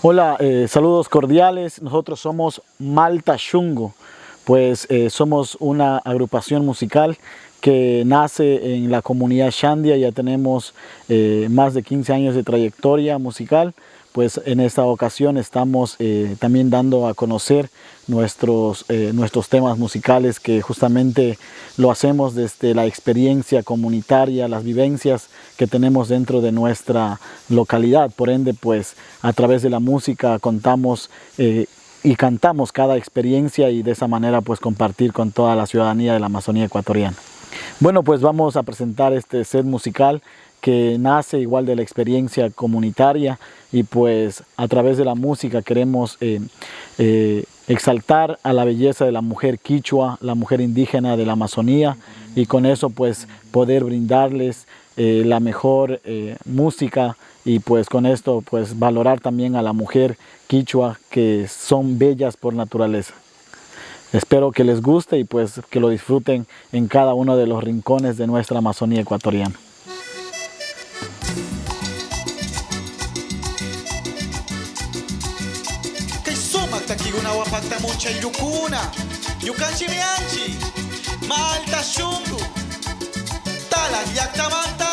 Hola, saludos cordiales. Nosotros somos Malta Shungo, pues somos una agrupación musical que nace en la comunidad Shandia. Ya tenemos más de 15 años de trayectoria musical. Pues en esta ocasión estamos también dando a conocer nuestros temas musicales, que justamente lo hacemos desde la experiencia comunitaria, las vivencias que tenemos dentro de nuestra localidad. Por ende, pues a través de la música contamos y cantamos cada experiencia, y de esa manera pues compartir con toda la ciudadanía de la Amazonía ecuatoriana. Bueno, pues vamos a presentar este set musical que nace igual de la experiencia comunitaria, y pues a través de la música queremos exaltar a la belleza de la mujer quichua, la mujer indígena de la Amazonía, y con eso pues poder brindarles la mejor música, y pues con esto pues valorar también a la mujer quichua, que son bellas por naturaleza. Espero que les guste y pues que lo disfruten en cada uno de los rincones de nuestra Amazonía ecuatoriana. Malta Shungo, Tala Yaktamanta.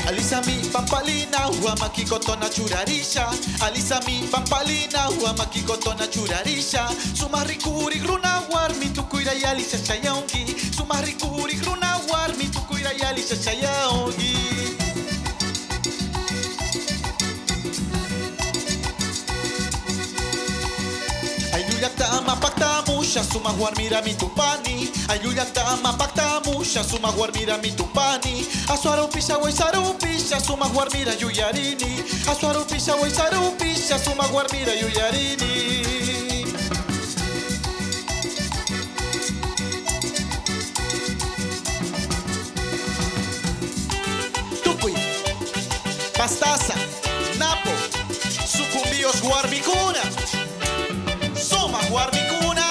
Alisa mi pampalina, huamaki kotona churarisha. Alisa mi pampalina, huamaki kotona churarisha. Sumarikuri gruna warmi tukuira y alisa chayaongi. Sumarikuri gruna warmi tukuira y alisa chayaongi. Ayuyakta pakta musha suma guarmira mi tupani. Ayuyakta pakta musha suma guarmira mi tupani. Asuarupisha waisarupisha suma guarmira yuyarini. Asuarupisha waisarupisha suma guarmira yuyarini. Tukuy, Pastaza, Napo, Sucumbíos Guarmicuna. Soma Guarmicuna.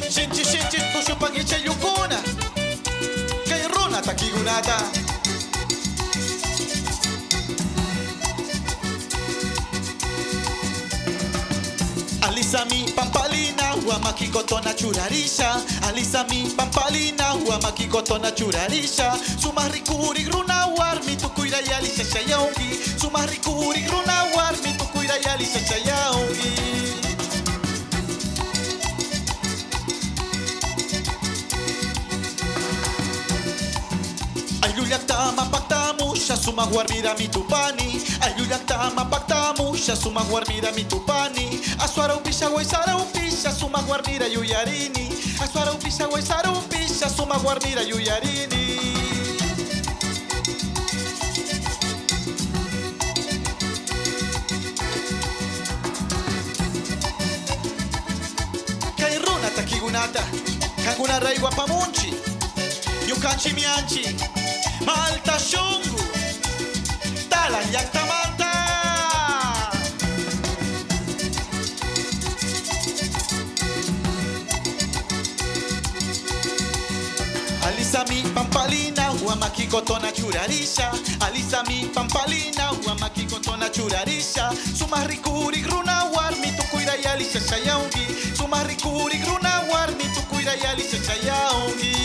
Shinchi tushupangiche yukuna. Kairuna takigunata. Alisa mi pampalina, huamaki kotona churarisha. Alisa mi pampalina, huamaki kotona churarisha. Sumarikuri gruna warmi tukuira y alisa chayaongi. Sumarikuri gruna warmi tukuira y alisa chayaongi. Ayuyakta pakta musha suma guarmira mi tupani. Ayuyakta pakta musha suma guarmira mi tupani. Asuara upisha guaisara upisha suma guarmira yuyarini. Asuara upisha guaisara upisha suma guarmira yuyarini. Kairuna takigunata. Kanguna raigua pamunchi. Yukanchi mianchi. Malta Shungo, Tala Yaktamanta. Alisa mi pampalina, huamaki kotona churarisha. Alisa mi pampalina, huamaki kotona churarisha. Sumarikuri gruna warmi tukuira y alisa chayaongi. Sumarikuri gruna warmi tukuira y alisa chayaongi.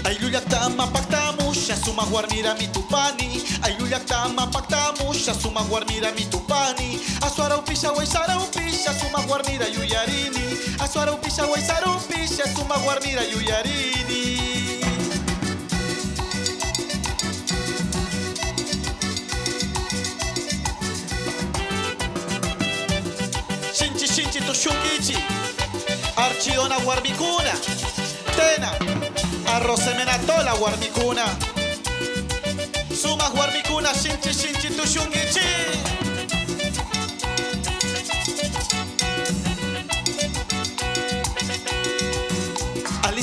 Ayuyakta pakta musha suma guarmira mi tupani. Ayuyakta pakta musha suma guarmira mi tupani. Asuara upisha waisara upisha suma guarmira yuyarini. Asuara upisha waisara upisha suma guarmira yuyarini. Shinchi tushungichi. Archiona guarmicuna. Tena. Arrosemenatola guarmicuna. Suma guarmicuna, shinchi tushungichi.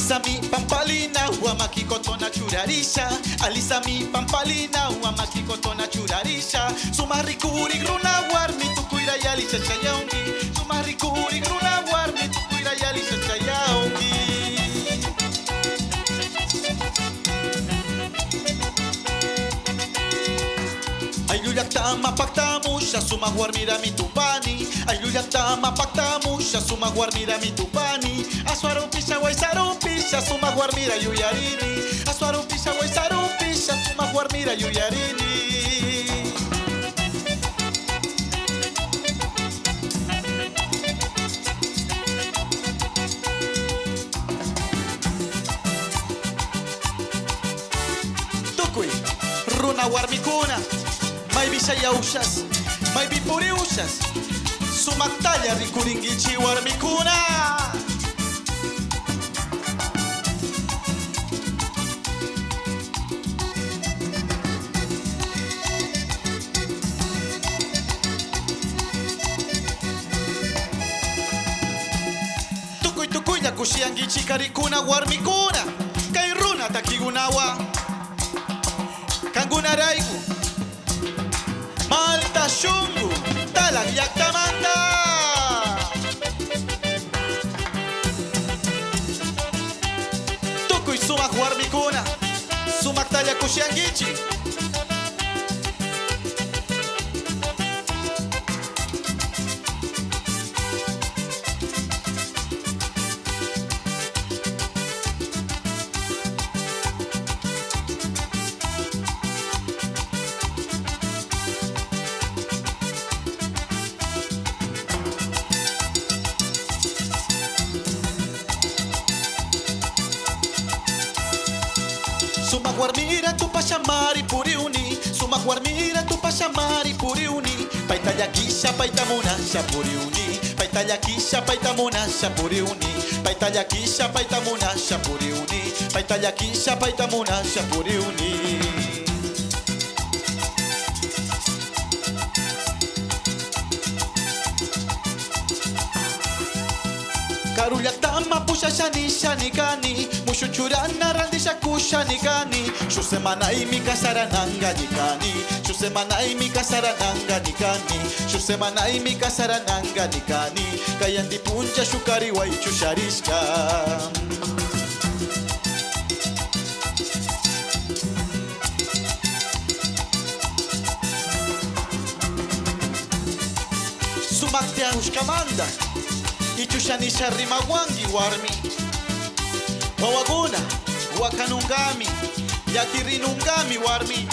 Alisami pampalina huamaki kotona churarisha. Alisami pampalina huamaki kotona churarisha. Sumarikuri gruna warmi tukuira yali chachayaungi. Sumarikuri gruna warmi tukuira yali chachayaungi. Ayuyatama paktamusha suma guarmira mi tupani. Ayuyatama paktamusha suma guarmira mi tupani. Aswarupisha guaysarupisha suma guarmira yuyarini. Aswarupisha guaysarupisha suma guarmira yuyarini. Tukui runa warmikuna. May bisayaushas, may bipuriushas. Sumaktaya rikuringichi warmikuna. Tukuy tukuy na kushiangichi karikuna warmikuna. Kay runa takigunawa. Kanguna raigu. Malta Shungu, Talag Yaktamanda. Tukuy sumak warmikuna, sumak taya kushiangichi. Suma guarmira tu pachamari puriuni. Suma guarmira tu pachamari puriuni. Paita yakisha paita munasha puriuni. Paita yakisha paita munasha puriuni. Paita yakisha paita munasha puriuni. Paita yakisha paita munasha puriuni. Karuyatama pusha shani shani gani. Mushuchurana randisha kushani gani. Shusemana imi kasarananga nikani. Shusemana imi kasarananga nikani. Shusemana imi kasarananga nikani. Kayandi puncha shukari wa ichusharishka. Sumaktia ushkamanda. Ichushanisha rimawangi warmi. Wawaguna, wakanungami, yakirinungami warmi.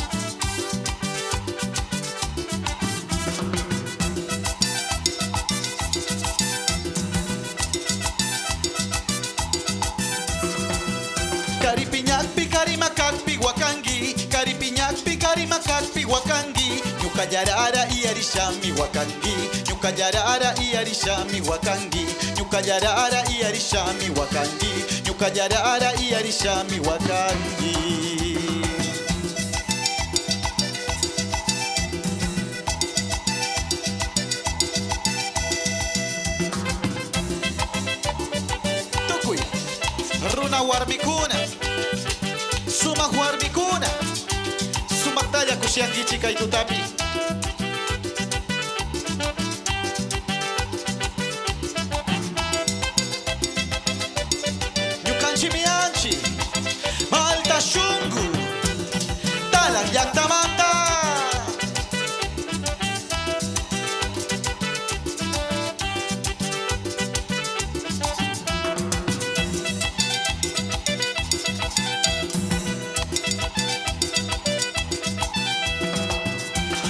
Karipiñakpi karimakakpi wakangi. Karipiñakpi karimakakpi wakangi. Nyukayarara iyarishami wakangi. Nyukayarara iyarishami wakangi. Nyukayarara iyarishami wakangi. Nyukayarara iyarishami wakangi. Tukuy runa warmikuna. Suma warmikuna. Sumaktaya kushiangichi kay tutapi. Chimianchi, Malta Shungu, Talag Yaktamanda.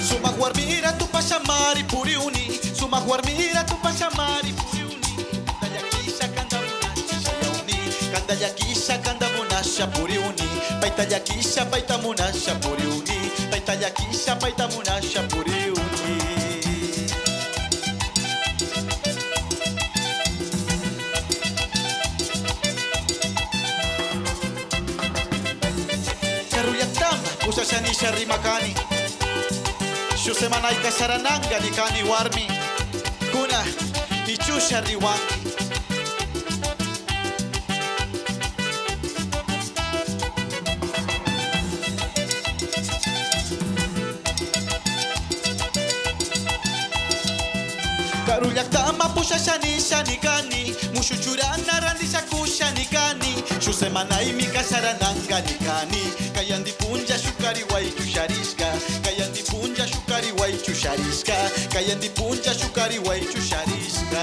Suma guarmira tu pachamari puriuni. Suma guarmira tu pachamari puriuni. Kanda yakisha kanda munasha puriuni. Paita yakisha paita munasha puriuni. Paita yakisha paita munasha puriuni. Karuyatama usashanisha rimakani. Shusemanai kasarananga nikani warmi. Kuna ichusha riwangi. Karuyaktama pusha shani shani kani Mushuchurana randisha kushani kani Shusemanai mikasharanangani kani Kayandi punja shukari waichusharishka Kayandi punja shukari waichusharishka Kayandi punja shukari waichusharishka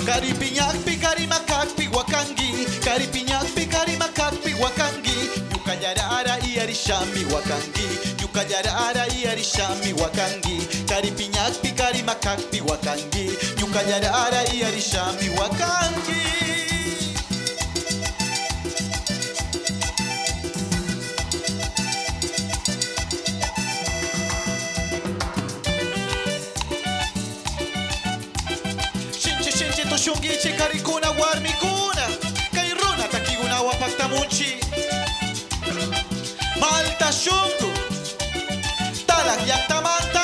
Karipiñakpi karimakakpi wakangi Karipiñakpi karimakakpi wakangi Yukayarara y arishami wakangi Yukayarara y arishami wakangi Karipiñakpi karimakakpi wakangi Yukayarara y arishami wakangi Shungi chikarikuna warmikuna Kairuna takiguna wapaktamunchi Malta shungu Talak yaktamanta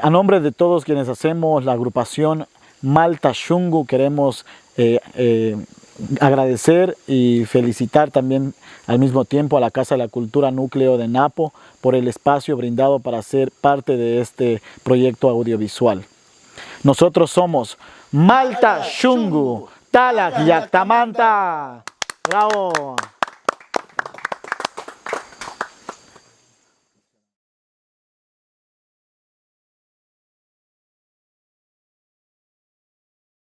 A nombre de todos quienes hacemos la agrupación Malta Shungu, queremos agradecer y felicitar también al mismo tiempo a la Casa de la Cultura Núcleo de Napo por el espacio brindado para ser parte de este proyecto audiovisual. Nosotros somos Malta Shungu, Talak Yaktamanta. ¡Bravo!